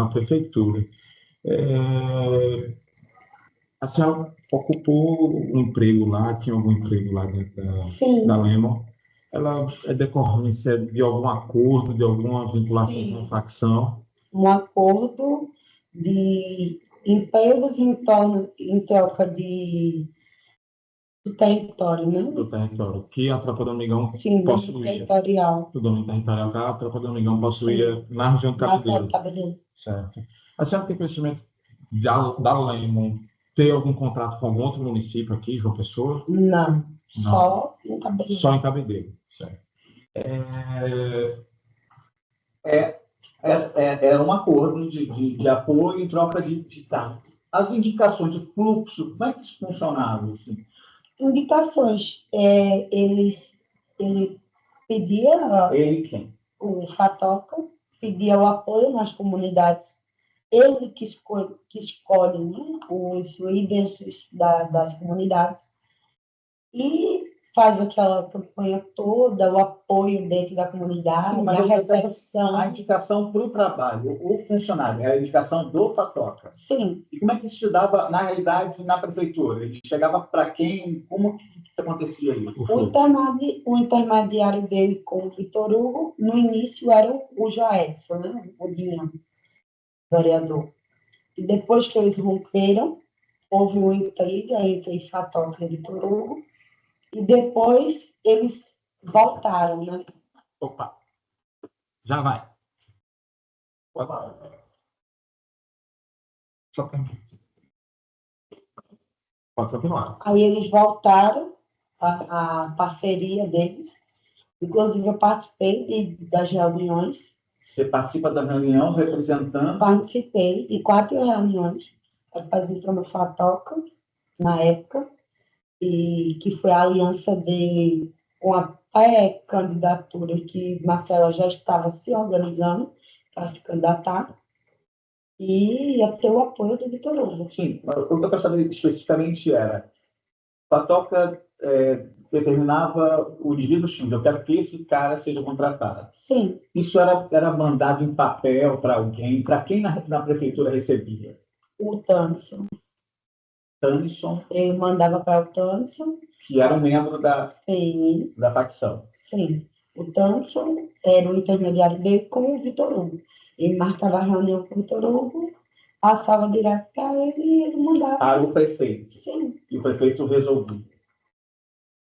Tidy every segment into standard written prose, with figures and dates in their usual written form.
na prefeitura. A senhora ocupou um emprego lá, tinha algum emprego lá dentro da Lemon? Ela é decorrência de algum acordo, de alguma vinculação com a facção? Um acordo de empregos em troca do território, né? Do território, que a Tropa do Amigão Sim, possuía. territorial. Do domínio territorial que a Tropa do Amigão possuía na região de Cabedelo. Certo. A senhora tem conhecimento da Lemon ter algum contrato com algum outro município aqui, João Pessoa? Não, só em Cabedelo. Só em Cabedelo, certo. Era um acordo de apoio em troca de cargos. As indicações de fluxo, como é que isso funcionava? Assim? Indicações. Ele pedia... Ele quem? O Fatoca pedia o apoio nas comunidades. Ele que escolhe, né, os líderes das comunidades e faz aquela campanha toda, o apoio dentro da comunidade, sim, a recepção. A indicação para o trabalho, o funcionário, é a indicação do Fatoca. Sim. E como é que isso se dava, na realidade, na prefeitura? Ele chegava para quem? Como que acontecia isso? O intermediário dele com o Vitor Hugo, no início era o Joedson, né, o Dinho, vereador. E depois que eles romperam, houve uma intriga entre Fatoca e Vitor Hugo, e depois eles voltaram, né? Opa! Já vai. Pode continuar. Aí eles voltaram, a parceria deles. Inclusive, eu participei das reuniões. Você participa da reunião representando? Participei de 4 reuniões, representando o Fatoca, na época, e que foi a aliança dele com a pré-candidatura que Marcela já estava se organizando para se candidatar, e ia ter o apoio do Vitor Hugo. Sim, o que eu quero saber especificamente era, Fatoca determinava o indivíduo X, eu quero que esse cara seja contratado. Sim. Isso era mandado em papel para alguém? Para quem na prefeitura recebia? O Tanison. Ele mandava para o Tanison. Que era um membro da facção. Sim. O Tanison era o intermediário dele com o Vitor Hugo. Ele marcava a reunião com o Vitor Hugo, passava direto para ele e ele mandava. Para o prefeito? Sim. E o prefeito resolvia?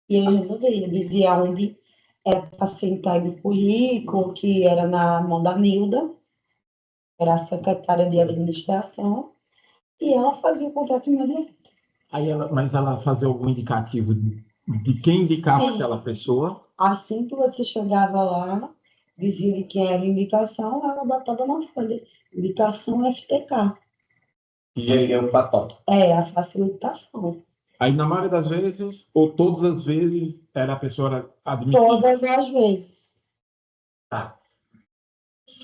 E ele resolvia. Dizia onde era para ser entregue o currículo, que era na mão da Nilda, era a secretária de administração, e ela fazia o contrato imediato. Mas ela fazia algum indicativo de quem indicava aquela pessoa? Assim que você chegava lá, dizia de quem era a indicação, ela botava na folha. Indicação FTK. E aí é o Fatoca. A facilitação. Aí, na maioria das vezes, ou todas as vezes, a pessoa admitida? Todas as vezes. Tá.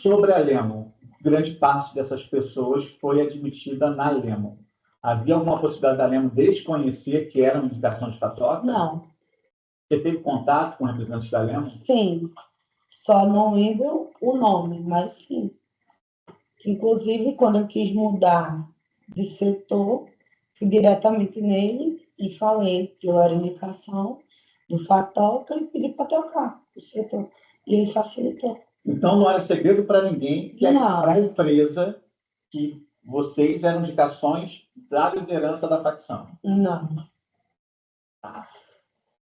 Sobre a Lemon, grande parte dessas pessoas foi admitida na Lemon. Havia alguma possibilidade da Lemon desconhecer que era uma indicação de Fatoca? Não. Você teve contato com representantes da Lemon? Sim. Só não lembro o nome, mas sim. Inclusive, quando eu quis mudar de setor, fui diretamente nele e falei que eu era indicação do Fatoca e pedi para trocar o setor. E ele facilitou. Então, não era segredo para ninguém que a empresa que vocês eram indicações da liderança da facção? Não.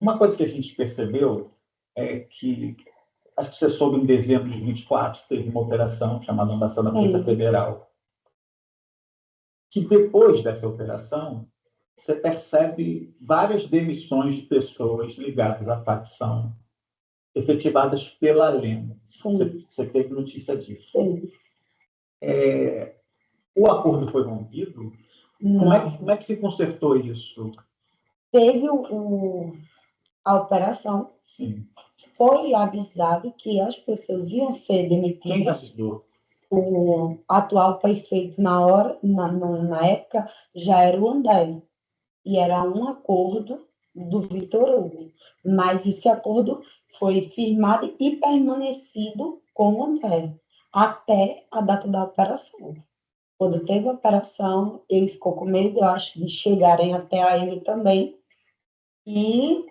Uma coisa que a gente percebeu é que, acho que você soube em dezembro de 24, teve uma operação chamada Ambação da Polícia Federal. Que depois dessa operação, você percebe várias demissões de pessoas ligadas à facção, efetivadas pela Lemon. Você teve notícia disso? Sim. O acordo foi rompido? Como é que se consertou isso? Teve a operação. Sim. Foi avisado que as pessoas iam ser demitidas. Quem avisou? O atual prefeito, na época, já era o André. E era um acordo do Vitor Hugo. Mas esse acordo foi firmado e permanecido com o André. até a data da operação. Quando teve a operação, ele ficou com medo, eu acho, de chegarem até a ele também. E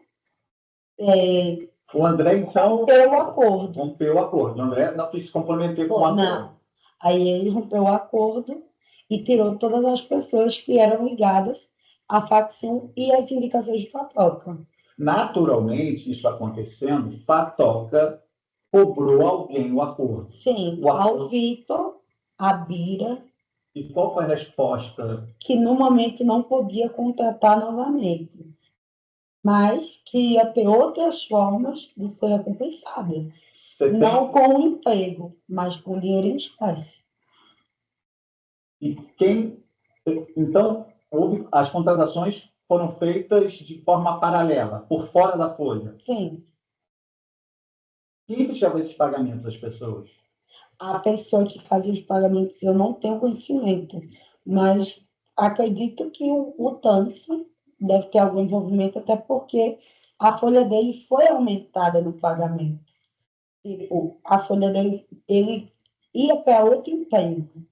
o André, então, rompeu o acordo. Rompeu o acordo. O André não quis se comprometer com o acordo. Não. Aí ele rompeu o acordo e tirou todas as pessoas que eram ligadas à facção e às indicações de Fatoca. Naturalmente, isso acontecendo, Fatoca cobrou alguém o acordo. Sim, ao Vitor, a Bira. E qual foi a resposta? Que no momento não podia contratar novamente, mas que ia ter outras formas de ser recompensado. Não com o emprego, mas com dinheiro em espécie. E quem... Então, as contratações foram feitas de forma paralela, por fora da folha? Sim. Quem fechava esses pagamentos das pessoas? A pessoa que fazia os pagamentos, eu não tenho conhecimento, mas acredito que o Tanso deve ter algum envolvimento, até porque a folha dele foi aumentada no pagamento. Tipo, a folha dele, ele ia para outro emprego.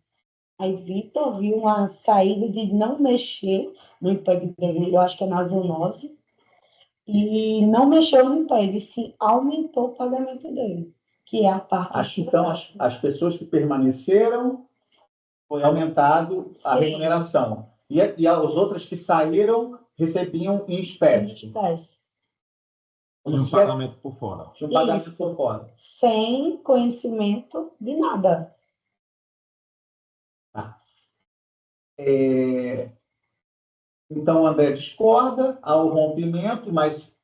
Aí Vitor viu uma saída de não mexer no emprego dele, eu acho que é na zoonose, e não mexeu no emprego, e sim aumentou o pagamento dele, que é a parte... Então, as pessoas que permaneceram, foi aumentado a remuneração. E as outras que saíram recebiam em espécie. Em espécie. Tinha um pagamento por fora. Tinha um pagamento por fora. Sem conhecimento de nada. Tá. Então, o André discorda ao rompimento, mas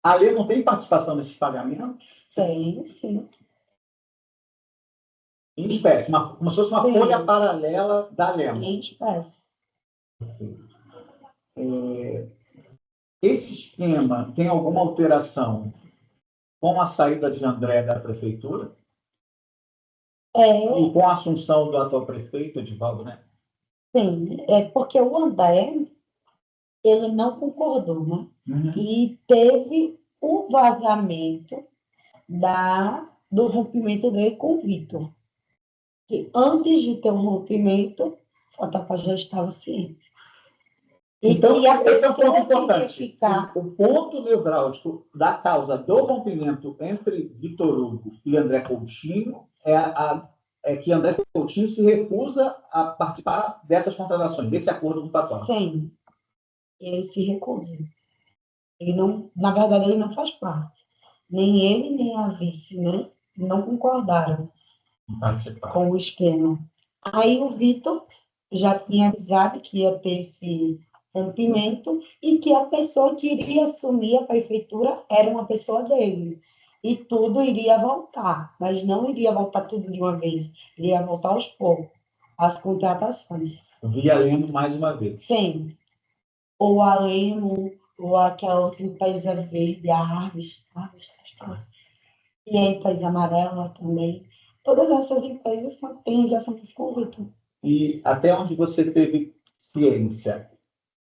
a lei não tem participação nesses pagamentos? Tem, sim. Em espécie, como se fosse uma folha paralela da Lema. Em espécie. Esse esquema tem alguma alteração com a saída de André da prefeitura? E com a assunção do atual prefeito, Edivaldo, né? Sim, porque o André, ele não concordou, né? Uhum. E teve o vazamento do rompimento dele com o Vitor. Que antes de ter um rompimento, o Tapa já estava ciente. Então, e a esse é um ponto importante. O ponto nevrálgico da causa do rompimento entre Vitor Hugo e André Coutinho é que André Coutinho se recusa a participar dessas contratações, desse acordo com o Fatoca. Sim, ele se recusa. Ele não, na verdade, ele não faz parte. Nem ele, nem a vice, né? Não concordaram com o esquema. Aí o Vitor já tinha avisado que ia ter esse rompimento e que a pessoa que iria assumir a prefeitura era uma pessoa dele. E tudo iria voltar, mas não iria voltar tudo de uma vez, iria voltar aos poucos, as contratações. Via Lemo mais uma vez. Sim. Ou a Lemo, ou aquela outra empresa verde, a Arves, e a empresa amarela também. Todas essas empresas têm ligação com o Vitor. E até onde você teve ciência,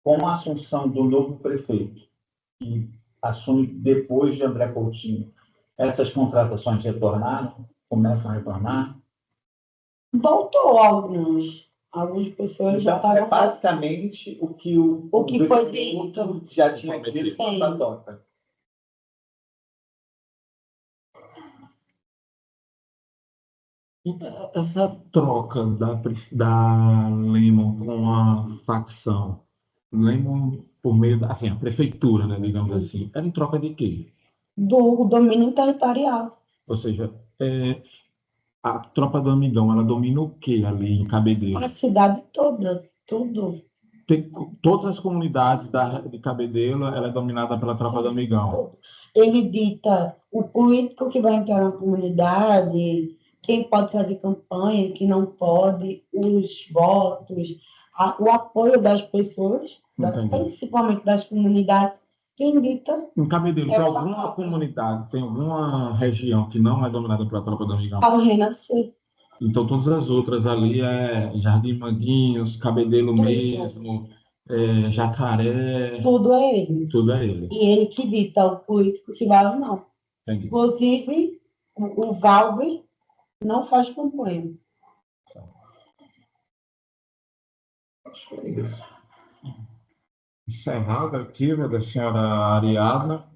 com a assunção do novo prefeito, que assume depois de André Coutinho, essas contratações retornaram? Começam a retornar? Voltou algumas pessoas então, já estavam... basicamente o que foi dito já tinha dito com a Fatoca. Essa troca da Lemon com a facção, Lemon por meio da, assim, a prefeitura, né, digamos assim, era em troca de quê? Do domínio territorial. Ou seja, a tropa do Amigão, ela domina o quê ali em Cabedelo? A cidade toda, tudo. Todas as comunidades de Cabedelo, ela é dominada pela tropa do Amigão. Ele dita o político que vai entrar na comunidade, quem pode fazer campanha, quem não pode, os votos, o apoio das pessoas, principalmente das comunidades, quem dita... Em Cabedelo, tem alguma comunidade, tem alguma região que não é dominada pela tropa do Amigão? Ao renascer. Então, todas as outras ali é Jardim Manguinhos, Cabedelo mesmo, Jacaré... Tudo é ele. Tudo é ele. E ele que dita o político que vai ou não. Entendi. Inclusive, o Valber não faz campanha. Acho que é isso. Encerrada aqui, da senhora Ariadna.